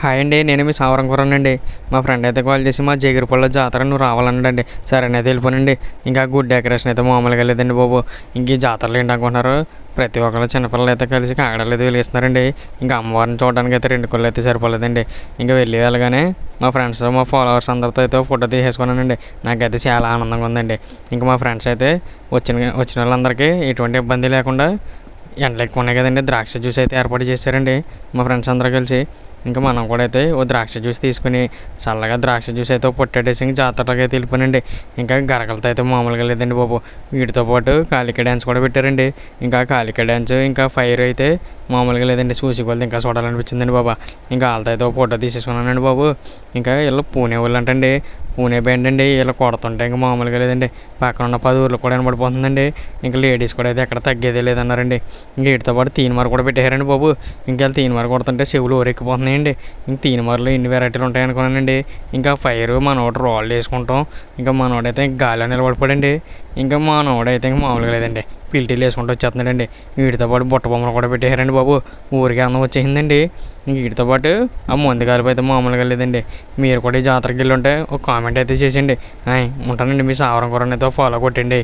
Hi అండి. నేను మీ సావరం కుర్రానండి. మా ఫ్రెండ్ అయితే కాల్ చేసి మా జగిరిపల్లి జాతర నువ్వు రావాలన్నాడండి. సరేనైతే వెళ్ళిపోనండి. ఇంకా గుడ్ డెకరేషన్ అయితే మామూలుగా లేదండి బాబు. ఇంక ఈ జాతరలు ఏంటి అనుకుంటున్నారు, ప్రతి ఒక్కరు చిన్నపిల్లలు అయితే కలిసి కాగడాలు అయితే వెలిగిస్తున్నారండి. ఇంకా అమ్మవారిని చూడడానికి అయితే 2 కళ్ళు అయితే సరిపోలేదండి. ఇంకా వెళ్ళి వెళ్ళగానే మా ఫ్రెండ్స్ మా ఫాలోవర్స్ అందరితో అయితే ఫోటో తీసేసుకున్నానండి. నాకైతే చాలా ఆనందంగా ఉందండి. ఇంకా మా ఫ్రెండ్స్ అయితే వచ్చిన వాళ్ళందరికీ ఎటువంటి ఇబ్బంది లేకుండా, ఎండలు ఎక్కువ ఉన్నాయి కదండి, ద్రాక్ష జ్యూస్ అయితే ఏర్పాటు చేశారండి మా ఫ్రెండ్స్ అందరూ కలిసి. ఇంకా మనం కూడా అయితే ఓ ద్రాక్ష జ్యూస్ తీసుకుని చల్లగా ద్రాక్ష జ్యూస్ అయితే పొట్టేసి ఇంక జాతరలోకి అయితే వెళ్ళిపోయానండి. ఇంకా గరగలతో అయితే మామూలుగా లేదండి బాబు. వీటితో పాటు కాలిక డ్యాన్స్ కూడా పెట్టారండి. ఇంకా కాలిక డ్యాన్స్ ఇంకా ఫైర్ అయితే మామూలుగా లేదండి. చూసి కొలది ఇంకా చూడాలనిపించిందండి బాబా. ఇంకా వాళ్ళతో అయితే ఒక ఫోటో తీసేసుకున్నానండి బాబు. ఇంకా వీళ్ళు పూణే వాళ్ళు అంటండి, పూణే బ్యాండ్ అండి. వీళ్ళు కొడుతుంటే ఇంకా మామూలుగా లేదండి. పక్కన ఉన్న 10 ఊర్లు కూడా వినపడిపోతుందండి. ఇంకా లేడీస్ కూడా అయితే ఎక్కడ తగ్గేదే లేదన్నారండి. ఇంక వీటితో పాటు తీన్మార్ కూడా పెట్టారండి బాబు. ఇంకా తీన్మార్ కొడుతుంటే చెవులు ఊరెక్కిపోతున్నాయండి. ఇంక తీన్మార్లో ఎన్ని వెరైటీలు ఉంటాయనుకున్నానండి. ఇంకా ఫైర్ మనోడు రోల్ వేసుకుంటాం. ఇంకా మనోడైతే గాలిలో నిలబడిపోడండి. ఇంకా మనోడైతే ఇంకా మామూలుగా లేదండి, పిల్టీలు వేసుకుంటూ వచ్చేస్తున్నాడండి. వీటితో పాటు బుట్ట బొమ్మలు కూడా పెట్టేశారండి బాబు. ఊరికి అందం వచ్చేసిందండి. వీటితో పాటు ఆ ముందు కాలిపోతే అయితే మామూలుగా లేదండి. మీరు కూడా ఈ జాతరకి వెళ్ళి ఉంటే ఒక కామెంట్ అయితే చేసేయండి. ఉంటానండి. మీ సావరం కూరని అయితే ఫాలో కొట్టండి.